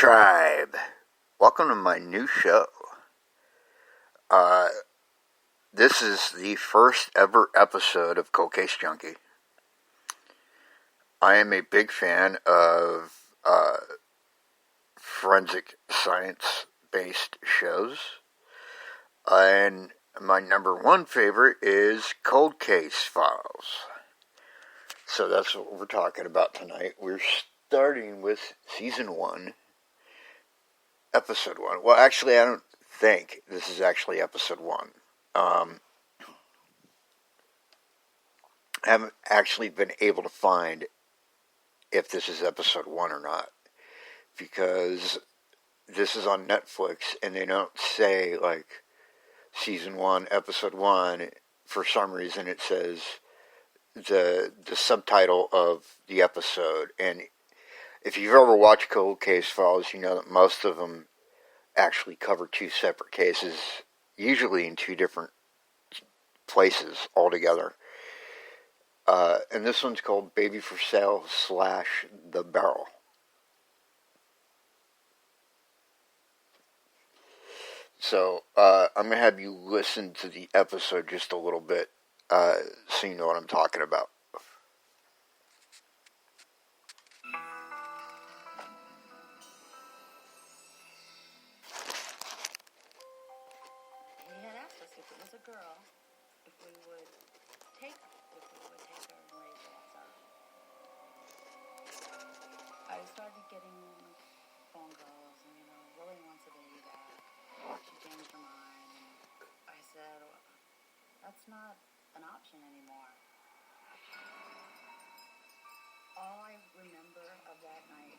Tribe. Welcome to my new show. This is the first ever episode of Cold Case Junky. I am a big fan of forensic science-based shows. And my number one favorite is Cold Case Files. So that's what we're talking about tonight. We're starting with Season 1, Episode 1. Well, actually, I don't think this is actually Episode 1. I haven't actually been able to find if this is Episode 1 or not, because this is on Netflix, and they don't say, like, Season 1, Episode 1. For some reason, it says the subtitle of the episode. And if you've ever watched Cold Case Files, you know that most of them actually cover two separate cases, usually in two different places altogether. And this one's called Baby for Sale / The Barrel. So, I'm going to have you listen to the episode just a little bit, so you know what I'm talking about. He had asked us if it was a girl, if we would take her and raise her as our. I started getting phone calls, and Lily wants a baby back. She changed her mind, and I said, well, that's not an option anymore. All I remember of that night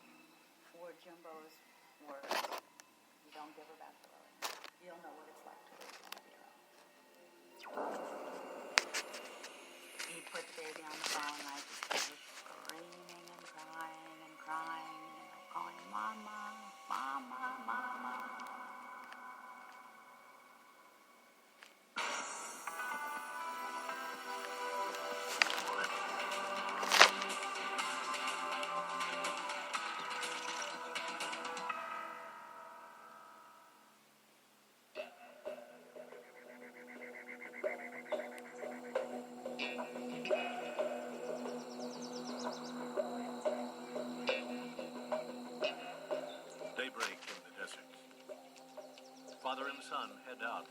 were Jimbo's words. You don't give her back to Lily. You don't know what it's like to raise one of your own. He put the baby on the phone, and I just started screaming and crying, calling Mama, Mama, Mama. Daybreak in the desert. Father and son head out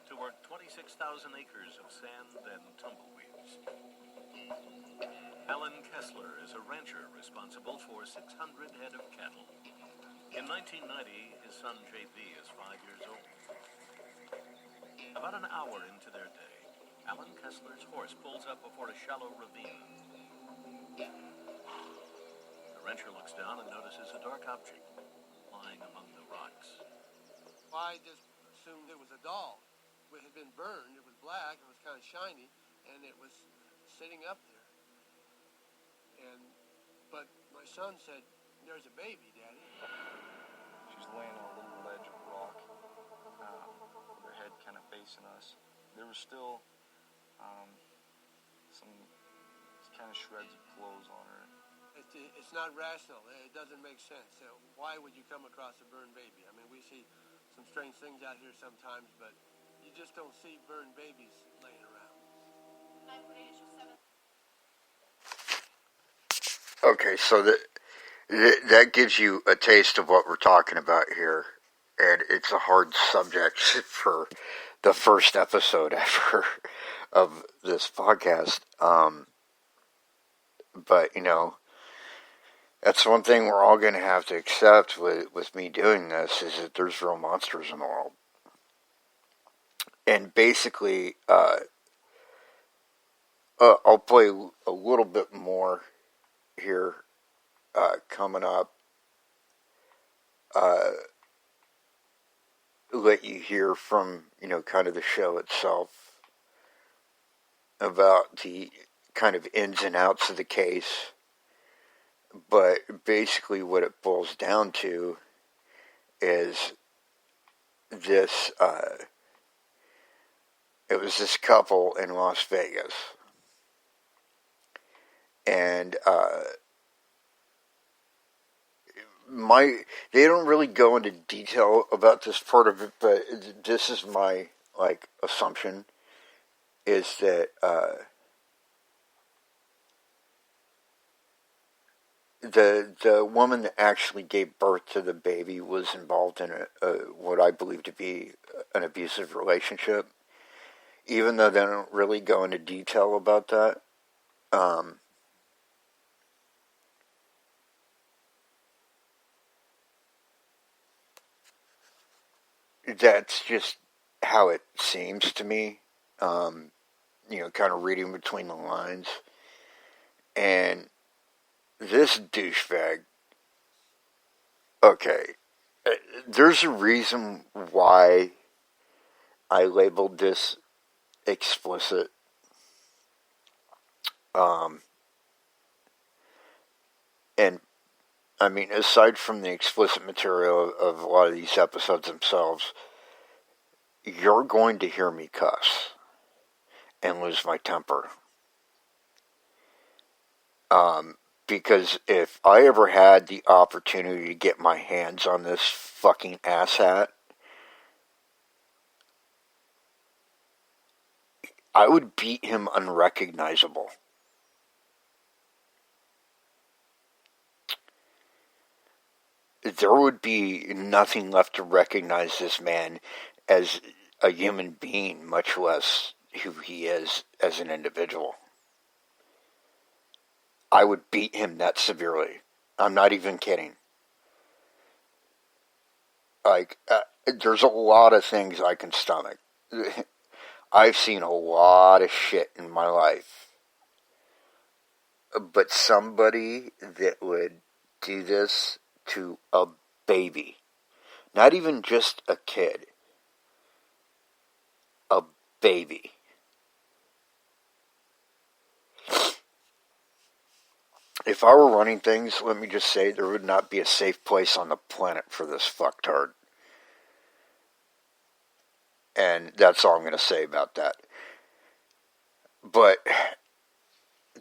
to work 26,000 acres of sand and tumbleweeds. Alan Kessler is a rancher responsible for 600 head of cattle. In 1990, his son JB is 5 years old. About an hour into their day, Alan Kessler's horse pulls up before a shallow ravine. The rancher looks down and notices a dark object lying among the rocks. I just assumed it was a doll. It had been burned. It was black. It was kind of shiny, and it was sitting up there. But my son said, "There's a baby, Daddy." She's laying on a little ledge of rock, with her head kind of facing us. There was still some kind of shreds of clothes on her. It's not rational. It doesn't make sense. Why would you come across a burned baby? I mean, we see some strange things out here sometimes, but you just don't see burned babies laying around. Okay, so that gives you a taste of what we're talking about here. And it's a hard subject for the first episode ever of this podcast. But, that's one thing we're all going to have to accept with me doing this, is that there's real monsters in the world. And basically, I'll play a little bit more here coming up. Let you hear from, kind of the show itself about the kind of ins and outs of the case. But basically what it boils down to is this, it was this couple in Las Vegas. And they don't really go into detail about this part of it, but this is my like assumption is that the woman that actually gave birth to the baby was involved in what I believe to be an abusive relationship, even though they don't really go into detail about that. That's just how it seems to me. Kind of reading between the lines. And this douchebag, okay, there's a reason why I labeled this explicit. And I mean, aside from the explicit material of a lot of these episodes themselves, you're going to hear me cuss and lose my temper. Because if I ever had the opportunity to get my hands on this fucking asshat, I would beat him unrecognizable. There would be nothing left to recognize this man as a human being, much less who he is as an individual. I would beat him that severely. I'm not even kidding. Like, there's a lot of things I can stomach. I've seen a lot of shit in my life. But somebody that would do this to a baby, not even just a kid, a baby. If I were running things, let me just say, there would not be a safe place on the planet for this fucktard. And that's all I'm going to say about that. But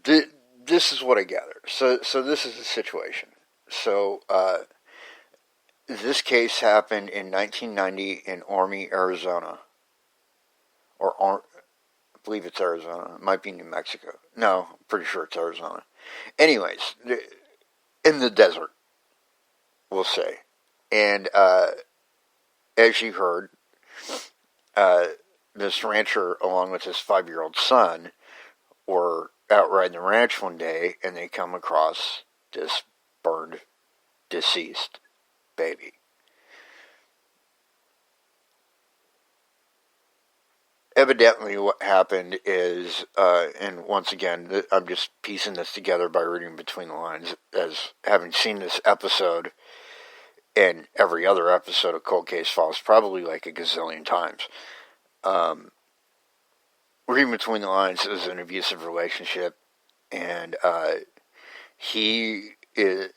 this is what I gather. So this is the situation. So this case happened in 1990 in Orme, Arizona. I believe it's Arizona. It might be New Mexico. No, I'm pretty sure it's Arizona. Anyways, in the desert, we'll say. And as you heard, this rancher, along with his 5-year-old son, were out riding the ranch one day, and they come across this burned, deceased baby. Evidently what happened is, and once again, I'm just piecing this together by reading between the lines, as having seen this episode and every other episode of Cold Case Files probably like a gazillion times. Reading between the lines, it was an abusive relationship, and he is,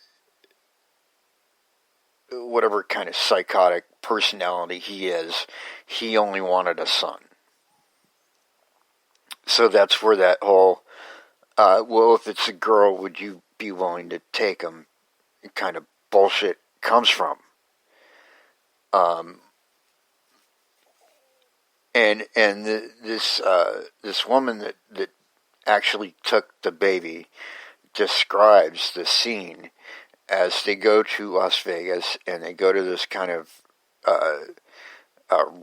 whatever kind of psychotic personality he is, he only wanted a son. So that's where that whole, well, if it's a girl, would you be willing to take him kind of bullshit comes from. This woman that actually took the baby describes the scene as they go to Las Vegas and they go to this kind of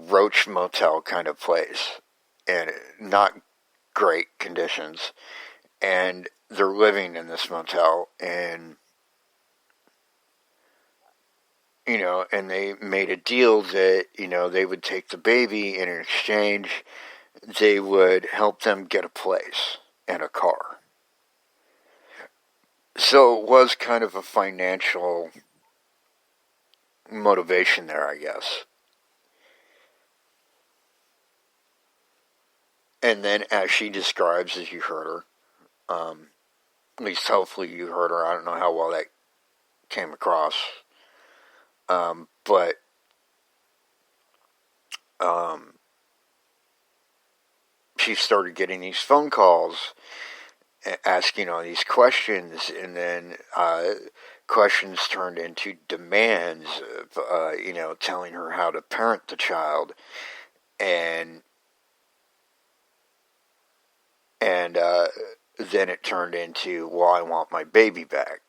roach motel kind of place, and not great conditions, and they're living in this motel, and and they made a deal that they would take the baby, and in exchange they would help them get a place and a car. So it was kind of a financial motivation there, I guess. And then, as she describes, as you heard her, at least hopefully you heard her, I don't know how well that came across, but she started getting these phone calls asking all these questions, and then questions turned into demands of, telling her how to parent the child, and then it turned into, well, I want my baby back,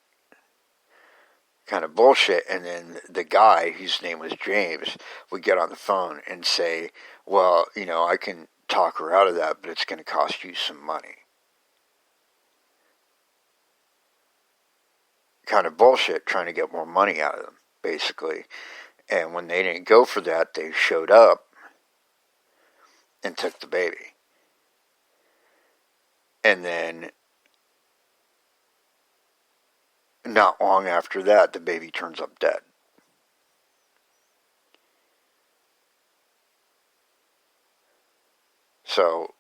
kind of bullshit. And then the guy, whose name was James, would get on the phone and say, well, I can talk her out of that, but it's going to cost you some money. Kind of bullshit, trying to get more money out of them, basically. And when they didn't go for that, they showed up and took the baby. And then, not long after that, the baby turns up dead. So,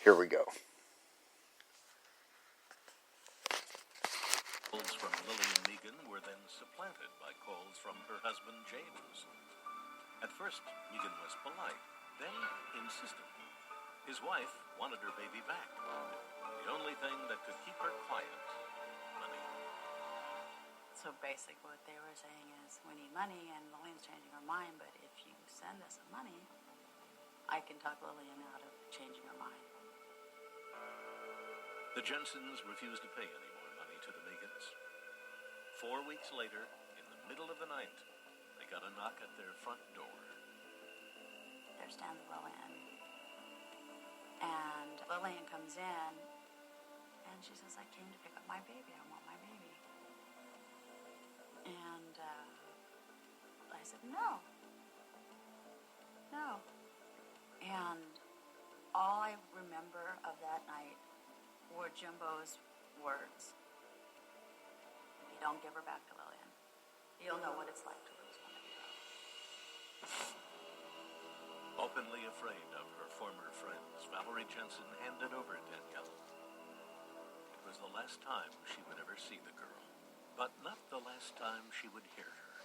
here we go. Calls from Lillian Megan were then supplanted by calls from her husband James. At first, Megan was polite, then insistent. His wife wanted her baby back. The only thing that could keep her quiet, money. So basically what they were saying is, we need money and Lillian's changing her mind, but if you send us some money, I can talk Lillian out of changing her mind. The Jensens refused to pay any more money to the Megans. 4 weeks later, in the middle of the night, they got a knock at their front door. There stands Lillian. And Lillian comes in, and she says, I came to pick up my baby. I want my baby. And I said, no. No. And all I remember of that night were Jimbo's words. If you don't give her back to Lillian, you'll know what it's like to lose one of your own. Openly afraid of her former friends, Valerie Jensen handed over Danielle. It was the last time she would ever see the girl, but not the last time she would hear her.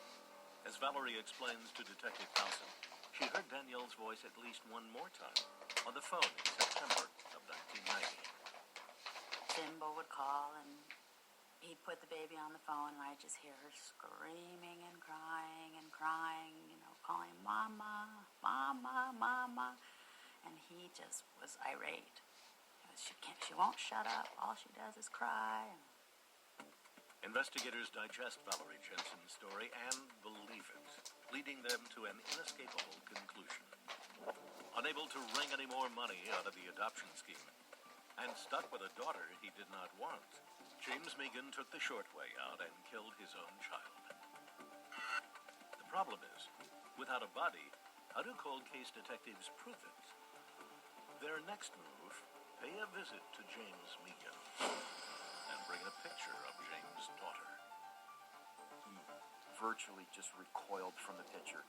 As Valerie explains to Detective Townsend, she heard Danielle's voice at least one more time on the phone in September of 1990. Jimbo would call, and he'd put the baby on the phone, and I'd just hear her screaming and crying, calling Mama, Mama, Mama. And he just was irate. She won't shut up. All she does is cry. Investigators digest Valerie Jensen's story and believe it, leading them to an inescapable conclusion. Unable to wring any more money out of the adoption scheme, and stuck with a daughter he did not want, James Megan took the short way out and killed his own child. The problem is, without a body, how do cold case detectives prove it? Their next move, pay a visit to James Megan and bring a picture of James' daughter. He virtually just recoiled from the picture.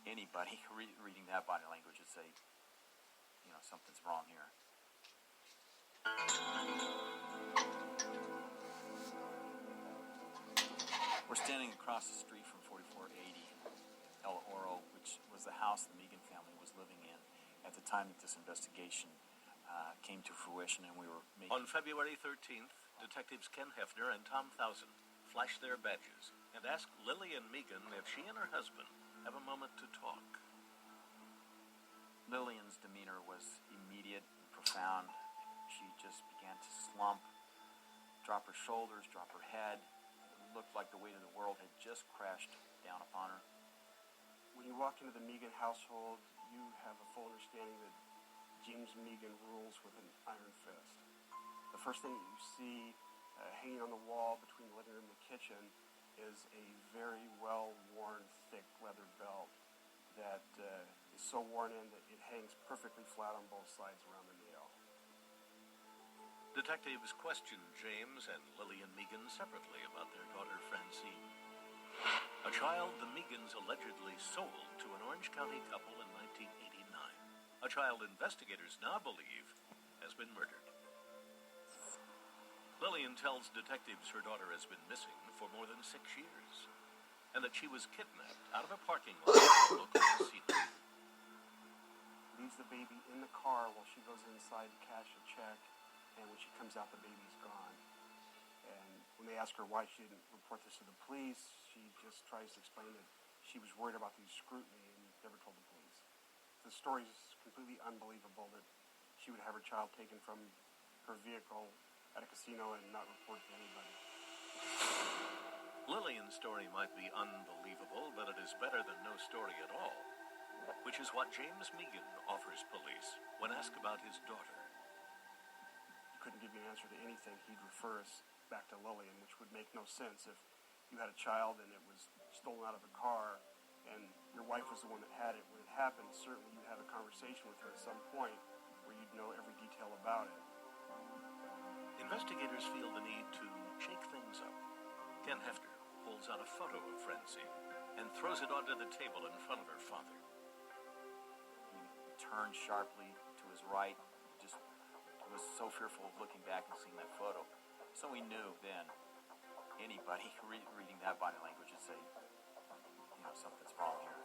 Anybody reading that body language would say, something's wrong here. We're standing across the street from 4480 El Oro, which was the house the Megan family was living in at the time that this investigation came to fruition, and we were making... On February 13th, detectives Ken Hefner and Tom Thousand flashed their badges and asked Lillian Megan if she and her husband have a moment to talk. Lillian's demeanor was immediate and profound. She just began to slump, drop her shoulders, drop her head. It looked like the weight of the world had just crashed down upon her. When you walk into the Megan household, you have a full understanding that James Megan rules with an iron fist. The first thing that you see hanging on the wall between the living room and the kitchen is a very well-worn, thick leather belt that is so worn in that it hangs perfectly flat on both sides around the nail. Detectives questioned James and Lillian Megan separately about their daughter Francine, a child the Megans allegedly sold to an Orange County couple in 1989, a child investigators now believe has been murdered. Lillian tells detectives her daughter has been missing for more than 6 years, and that she was kidnapped out of a parking lot at a local casino. We leaves the baby in the car while she goes inside to cash a check, and when she comes out, the baby's gone. And when they ask her why she didn't report this to the police, she just tries to explain that she was worried about the scrutiny and never told the police. The story is completely unbelievable that she would have her child taken from her vehicle at a casino and not report to anybody. Lillian's story might be unbelievable, but it is better than no story at all, which is what James Megan offers police when asked about his daughter. He couldn't give you an answer to anything. He'd refer us back to Lillian, which would make no sense if you had a child and it was stolen out of a car and your wife was the one that had it when it happened. Certainly you'd have a conversation with her at some point where you'd know every detail about it. Investigators feel the need to shake things up. Ken Hefter pulls out a photo of Francine and throws it onto the table in front of her father. He turned sharply to his right, just was so fearful of looking back and seeing that photo. So we knew then anybody reading that body language would say, something's wrong here.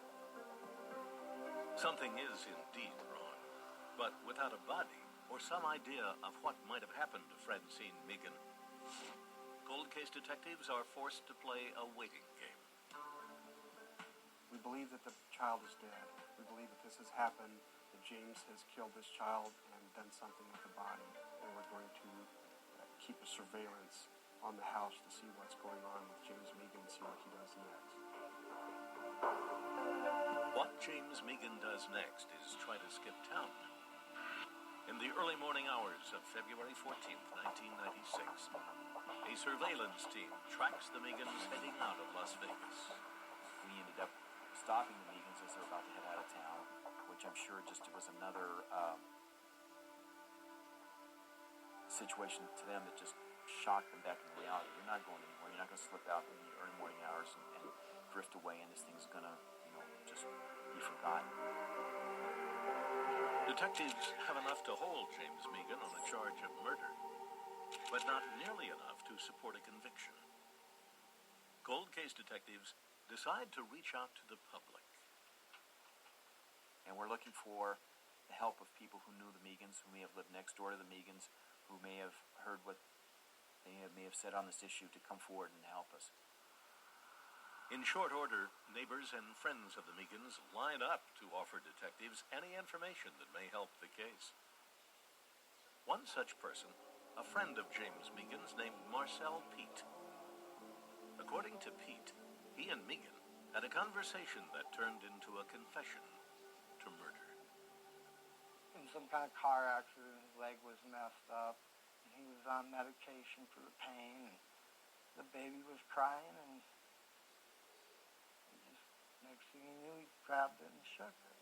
Something is indeed wrong, but without a body or some idea of what might have happened to Francine Megan, cold case detectives are forced to play a waiting game. We believe that the child is dead. We believe that this has happened, that James has killed this child and done something with the body, and we're going to keep a surveillance on the house to see what's going on with James Megan and see what he does next. What James Megan does next is try to skip town. In the early morning hours of February 14th, 1996, a surveillance team tracks the Megans heading out of Las Vegas. We ended up stopping the Megans as they're about to head out of town, which I'm sure just was another situation to them that just shocked them back into reality. You're not going anywhere. You're not going to slip out in the early morning hours and drift away, and this thing's going to, just be forgotten. Detectives have enough to hold James Megan on a charge of murder, but not nearly enough to support a conviction. Cold case detectives decide to reach out to the public. And we're looking for the help of people who knew the Megans, who may have lived next door to the Megans, who may have heard what they may have said on this issue, to come forward and help us. In short order, neighbors and friends of the Megans line up to offer detectives any information that may help the case. One such person, a friend of James Megan's named Marcel Pete. According to Pete, he and Megan had a conversation that turned into a confession to murder. In some kind of car accident, his leg was messed up, and he was on medication for the pain, and the baby was crying, and next thing he knew, he grabbed it and shook it.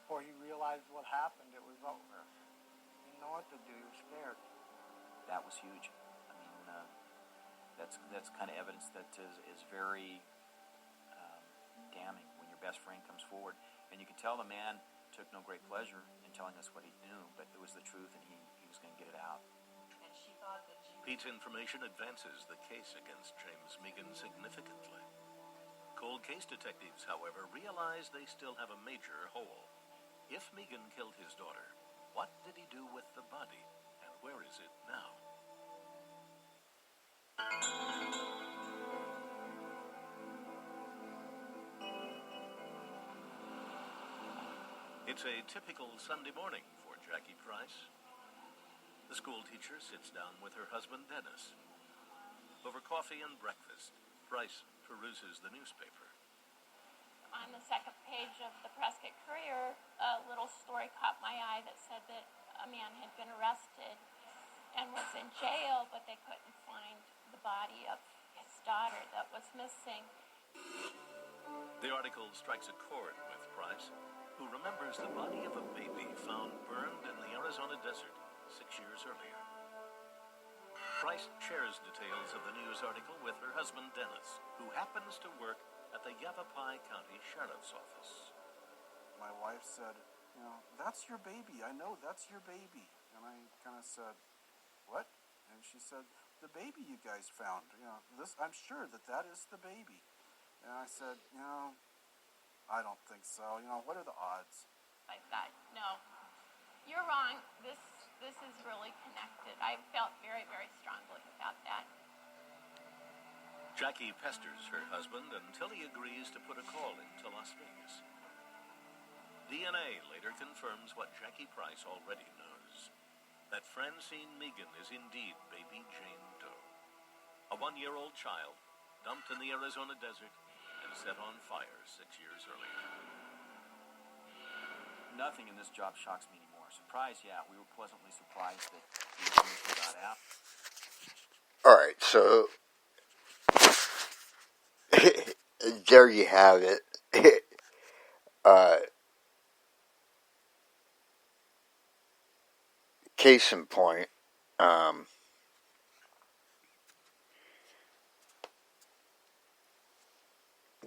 Before he realized what happened, it was over. He didn't know what to do. He was scared. That was huge. I mean, that's kind of evidence that is very damning when your best friend comes forward. And you can tell the man took no great pleasure in telling us what he knew, but it was the truth, and he was going to get it out. And she thought that Pete's information advances the case against James Megan significantly. Cold case detectives, however, realize they still have a major hole. If Megan killed his daughter, what did he do with the body, and where is it now? It's a typical Sunday morning for Jackie Price. The school teacher sits down with her husband, Dennis. Over coffee and breakfast, Price peruses the newspaper. On the second page of the Prescott Courier, a little story caught my eye that said that a man had been arrested and was in jail, but they couldn't find the body of his daughter that was missing. The article strikes a chord with Price, who remembers the body of a baby found burned in the Arizona desert 6 years earlier. Price shares details of the news article with her husband, Dennis, who happens to work at the Yavapai County Sheriff's Office. My wife said, that's your baby. I know that's your baby. And I kind of said, what? And she said, the baby you guys found. I'm sure that is the baby. And I said, I don't think so. What are the odds? I thought, no, you're wrong. This is really connected. I felt very, very strongly about that. Jackie pesters her husband until he agrees to put a call into Las Vegas. DNA later confirms what Jackie Price already knows, that Francine Megan is indeed baby Jane Doe, a 1-year-old child dumped in the Arizona desert and set on fire 6 years earlier. Nothing in this job shocks me anymore. Surprised, yeah, we were pleasantly surprised that the information got out. All right, so there you have it. Case in point,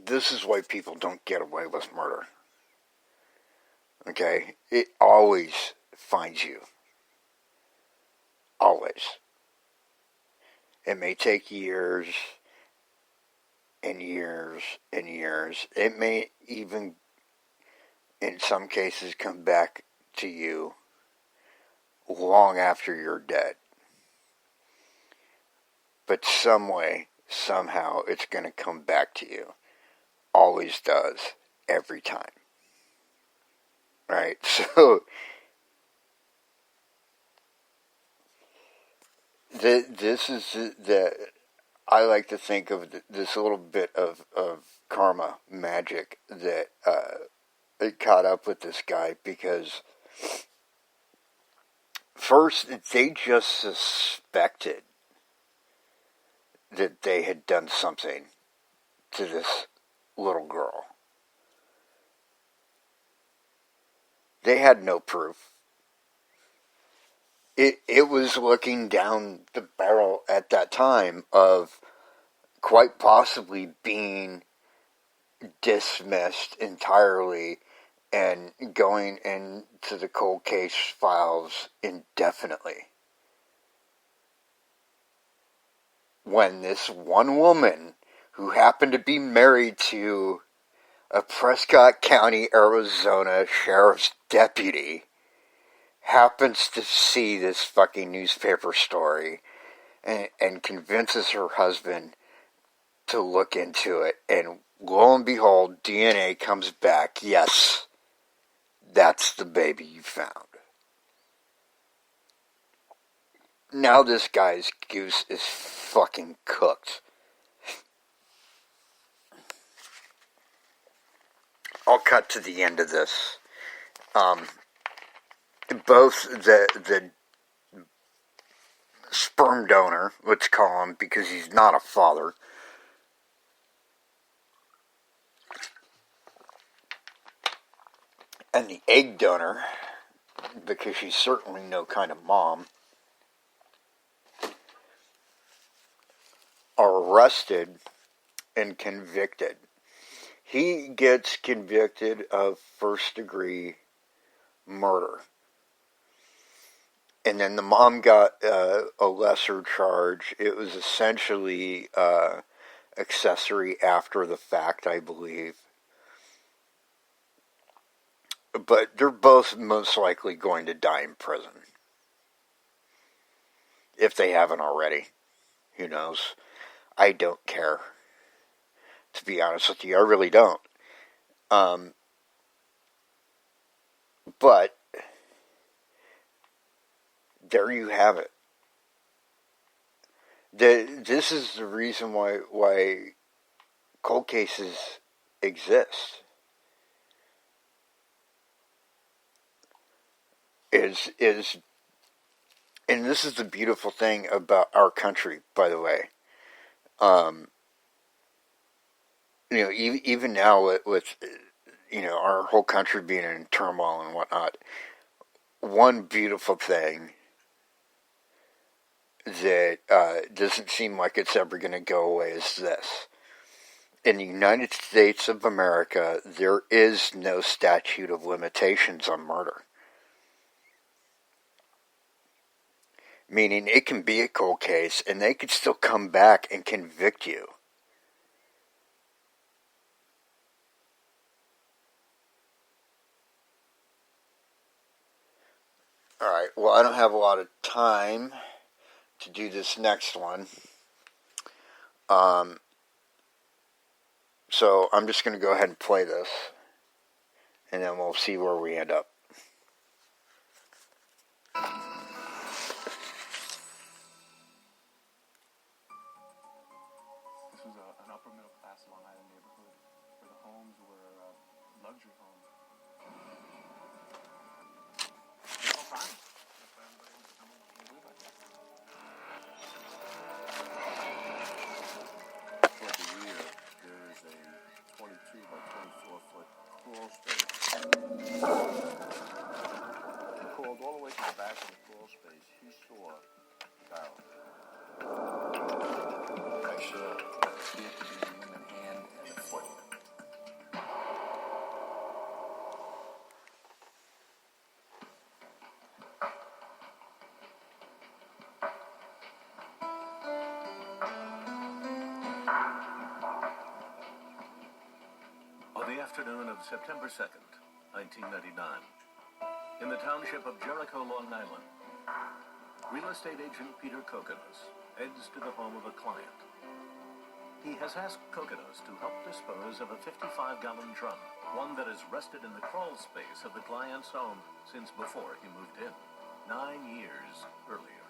this is why people don't get away with murder. Okay? It always finds you. Always. It may take years and years and years. It may even, in some cases, come back to you long after you're dead. But some way, somehow, it's going to come back to you. Always does. Every time. Right? So, this is the I like to think of this little bit of karma magic that it caught up with this guy, because first they just suspected that they had done something to this little girl. They had no proof. It was looking down the barrel at that time of quite possibly being dismissed entirely and going into the cold case files indefinitely. When this one woman, who happened to be married to a Prescott County, Arizona sheriff's deputy, happens to see this fucking newspaper story and convinces her husband to look into it, and lo and behold, DNA comes back. Yes, that's the baby you found. Now this guy's goose is fucking cooked. I'll cut to the end of this. Both the sperm donor, let's call him, because he's not a father, and the egg donor, because she's certainly no kind of mom, are arrested and convicted. He gets convicted of first-degree murder. And then the mom got a lesser charge. It was essentially accessory after the fact, I believe. But they're both most likely going to die in prison. If they haven't already. Who knows? I don't care. To be honest with you, I really don't. But there you have it. This is the reason why cold cases exist. Is and this is the beautiful thing about our country, by the way. Even now with our whole country being in turmoil and whatnot, one beautiful thing that doesn't seem like it's ever going to go away is this. In the United States of America, there is no statute of limitations on murder. Meaning it can be a cold case and they could still come back and convict you. Alright, well, I don't have a lot of time to do this next one. So I'm just going to go ahead and play this, and then we'll see where we end up. This was an upper middle class Long Island neighborhood where the homes were luxury homes. There's no crime. That's why everybody wants to come and live, I guess. Toward the rear, there is a 22 by 24 foot crawl space. He crawled all the way to the back of the crawl space. He saw the barrel. I saw what appeared to be a human hand and a foot. On the afternoon of September 2nd, 1999, in the township of Jericho, Long Island, real estate agent Peter Kokonos heads to the home of a client. He has asked Kokonos to help dispose of a 55-gallon drum, one that has rested in the crawl space of the client's home since before he moved in, 9 years earlier.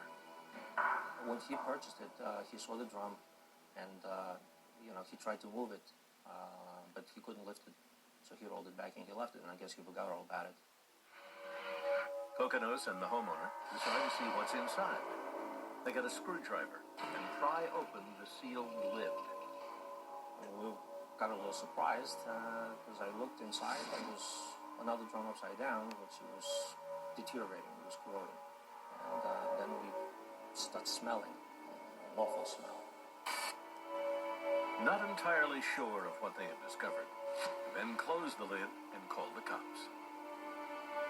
When he purchased it, he saw the drum, and he tried to move it, but he couldn't lift it, so he rolled it back and he left it, and I guess he forgot all about it. Kokonos and the homeowner decide to see what's inside. They get a screwdriver and pry open the sealed lid. We got a little surprised because I looked inside. There was another drum upside down, which was deteriorating. It was corroding. And then we started smelling. An awful smell. Not entirely sure of what they had discovered, then closed the lid and called the cops.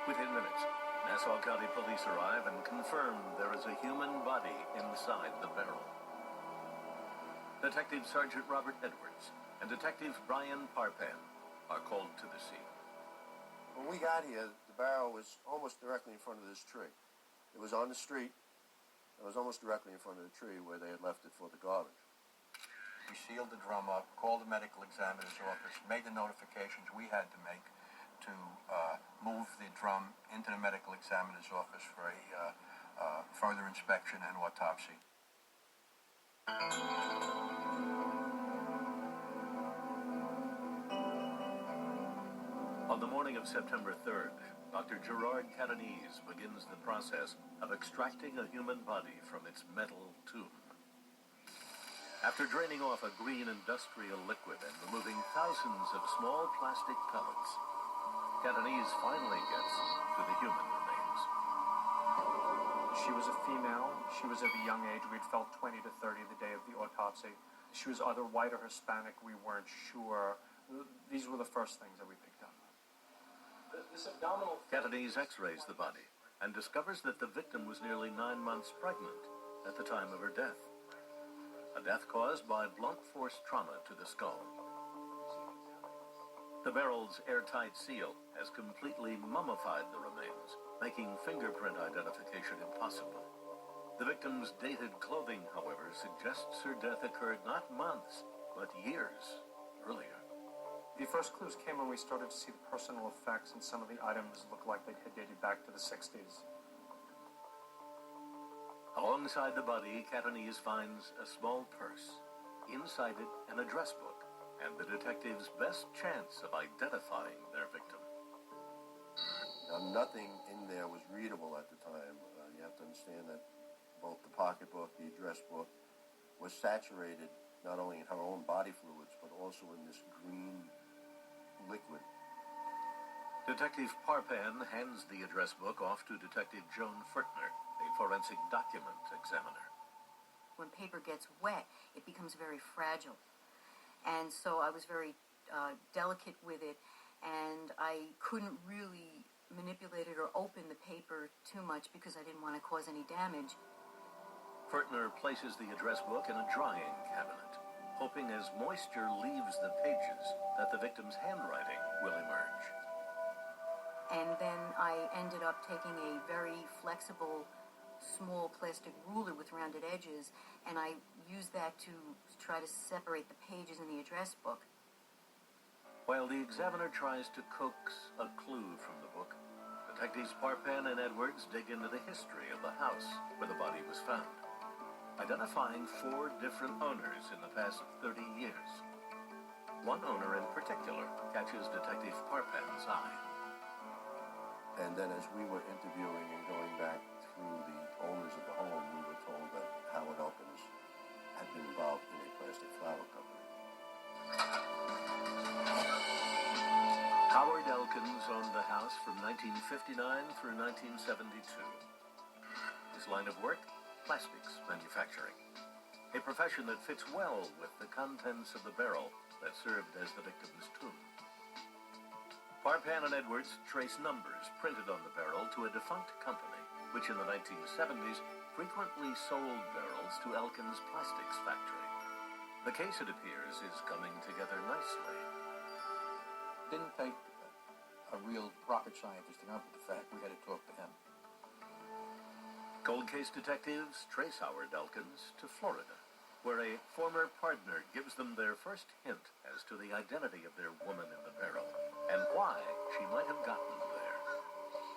Within minutes, Nassau County Police arrive and confirm there is a human body inside the barrel. Detective Sergeant Robert Edwards and Detective Brian Parpan are called to the scene. When we got here, the barrel was almost directly in front of this tree. It was on the street. It was almost directly in front of the tree where they had left it for the garbage. We sealed the drum up, called the medical examiner's office, made the notifications we had to make to move the drum into the medical examiner's office for a further inspection and autopsy. On the morning of September 3rd, Dr. Gerard Catanese begins the process of extracting a human body from its metal tomb. After draining off a green industrial liquid and removing thousands of small plastic pellets, Catanese finally gets to the human remains. She was a female. She was of a young age. We'd felt 20 to 30 the day of the autopsy. She was either white or Hispanic. We weren't sure. These were the first things that we picked up. This abdominal... Catanese x-rays the body and discovers that the victim was nearly 9 months pregnant at the time of her death. A death caused by blunt force trauma to the skull. The barrel's airtight seal has completely mummified the remains, making fingerprint identification impossible. The victim's dated clothing, however, suggests her death occurred not months, but years earlier. The first clues came when we started to see the personal effects, and some of the items looked like they had dated back to the 60s. Alongside the body, Catanese finds a small purse. Inside it, an address book, and the detective's best chance of identifying their victim. Now, nothing in there was readable at the time. You have to understand that both the pocketbook, the address book, was saturated not only in her own body fluids, but also in this green liquid. Detective Parpan hands the address book off to Detective Joan Furtner, a forensic document examiner. When paper gets wet, it becomes very fragile. And so I was very delicate with it, and I couldn't really manipulate it or open the paper too much because I didn't want to cause any damage. Furtner places the address book in a drying cabinet, hoping as moisture leaves the pages that the victim's handwriting will emerge. And then I ended up taking a very flexible, small plastic ruler with rounded edges, and I used that to try to separate the pages in the address book. While the examiner tries to coax a clue from the book, Detectives Parpan and Edwards dig into the history of the house where the body was found, identifying 4 different owners in the past 30 years. One owner in particular catches Detective Parpan's eye. And then as we were interviewing and going back through the owners of the home, we were told that Howard Elkins had been involved in a plastic flower company. Howard Elkins owned the house from 1959 through 1972. His line of work? Plastics manufacturing. A profession that fits well with the contents of the barrel that served as the victim's tomb. Parpan and Edwards trace numbers printed on the barrel to a defunct company, which in the 1970s frequently sold barrels to Elkins' plastics factory. The case, it appears, is coming together nicely. Didn't take a real rocket scientist to come up with the fact. We had to talk to him. Cold case detectives trace Howard Elkins to Florida, where a former partner gives them their first hint as to the identity of their woman in the barrel and why she might have gotten there.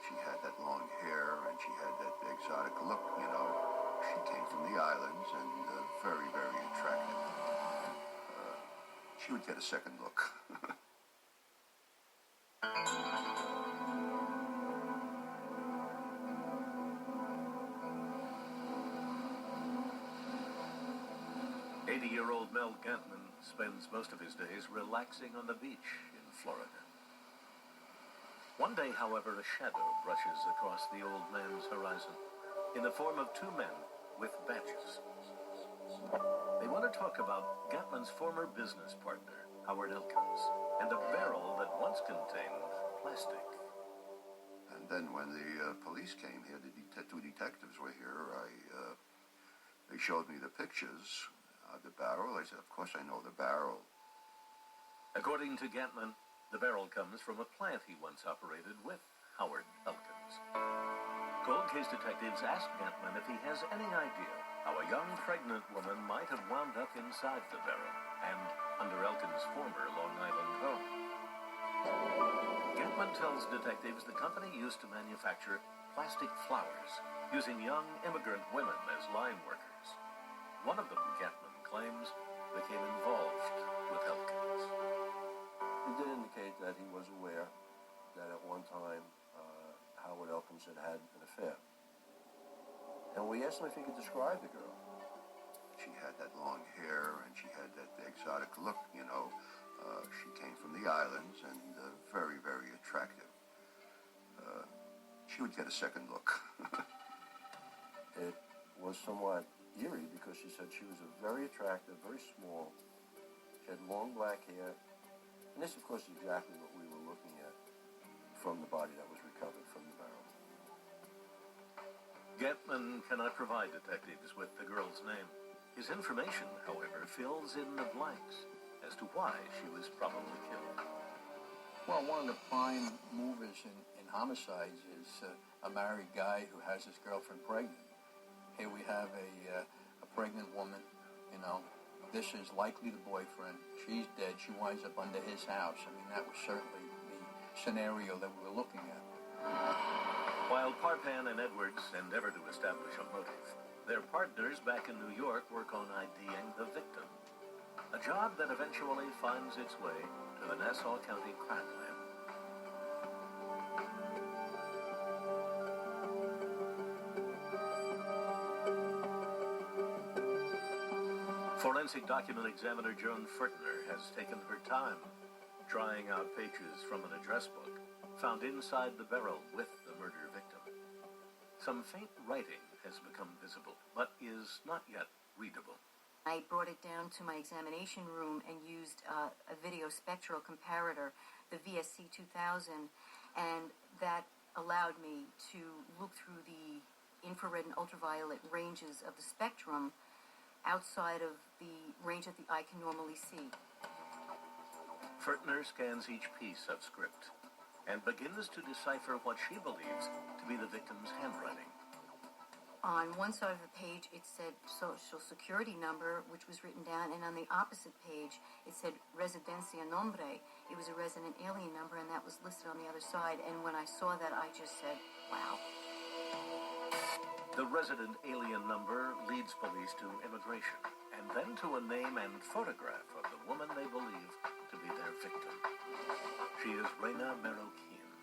She had that long hair and she had that exotic look, you know. She came from the islands and very, very attractive. She would get a second look. 80-year-old Mel Gantman spends most of his days relaxing on the beach in Florida. One day, however, a shadow brushes across the old man's horizon in the form of 2 men with badges. They want to talk about Gantman's former business partner, Howard Elkins, and a barrel that once contained plastic. And then when the police came here, the 2 detectives were here, they showed me the pictures of the barrel. I said, of course I know the barrel. According to Gantman, the barrel comes from a plant he once operated with Howard Elkins. Cold case detectives ask Gantman if he has any idea how a young pregnant woman might have wound up inside the barrel and under Elkins' former Long Island home. Gantman tells detectives the company used to manufacture plastic flowers, using young immigrant women as line workers. One of them, Gantman claims, became involved with Elkins. He did indicate that he was aware that at one time Howard Elkins had had an affair. And we asked him if he could describe the girl. She had that long hair and she had that exotic look, you know. She came from the islands and very, very attractive. She would get a second look. It was somewhat eerie because she said she was a very attractive, very small. She had long black hair. And this, of course, is exactly what we were looking at from the body that was recovered from the barrel. Gantman cannot provide detectives with the girl's name. His information, however, fills in the blanks as to why she was probably killed. Well, one of the prime movers in homicides is a married guy who has his girlfriend pregnant. Here we have a pregnant woman, you know. This is likely the boyfriend. She's dead. She winds up under his house. I mean, that was certainly the scenario that we were looking at. While Parpan and Edwards endeavor to establish a motive, their partners back in New York work on IDing the victim. A job that eventually finds its way to the Nassau County crime lab. Forensic document examiner Joan Furtner has taken her time drying out pages from an address book found inside the barrel with the murder victim. Some faint writing has become visible, but is not yet readable. I brought it down to my examination room and used a video spectral comparator, the VSC 2000, and that allowed me to look through the infrared and ultraviolet ranges of the spectrum outside of the range that the eye can normally see. Furtner scans each piece of script. and begins to decipher what she believes to be the victim's handwriting. On one side of the page, it said social security number, which was written down, and on the opposite page, it said residencia nombre. It was a resident alien number, and that was listed on the other side. And when I saw that, I just said, wow. The resident alien number leads police to immigration, and then to a name and photograph of the woman they believe to be their victim. She is Reina Marroquin,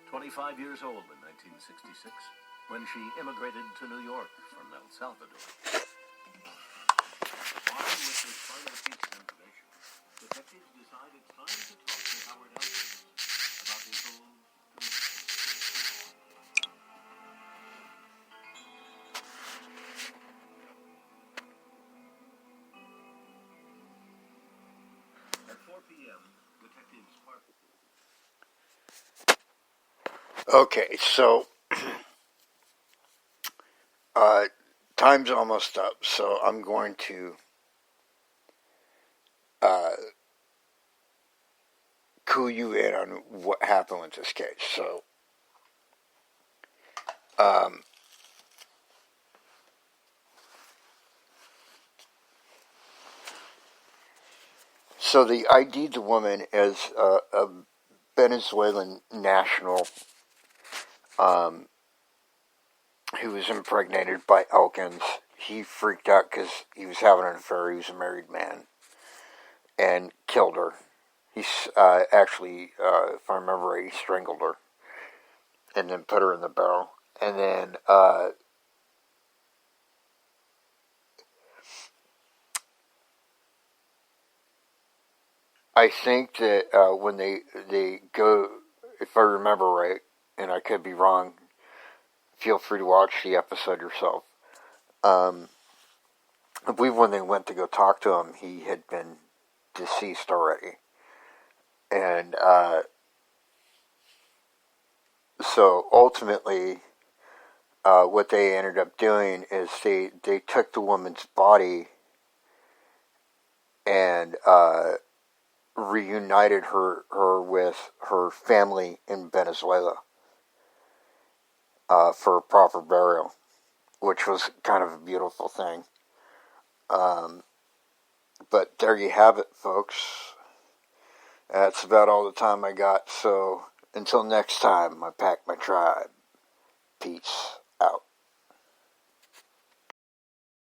25 years old in 1966, when she immigrated to New York from El Salvador. Armed with this final piece of information, detectives decide it's time to talk to Howard Elkins about his whole commission. At 4 p.m., detectives Parker. Okay, so time's almost up, so I'm going to clue you in on what happened with this case. So they ID'd the woman as a Venezuelan national who was impregnated by Elkins. He freaked out because he was having an affair. He was a married man, and killed her. He's actually, if I remember right, he strangled her and then put her in the barrel. And then I think that when they go, if I remember right, and I could be wrong, feel free to watch the episode yourself. I believe when they went to go talk to him, he had been deceased already. And so ultimately, what they ended up doing is they took the woman's body and reunited her with her family in Venezuela for a proper burial, which was kind of a beautiful thing. But there you have it, folks. That's about all the time I got. So until next time, I pack my tribe. Peace out.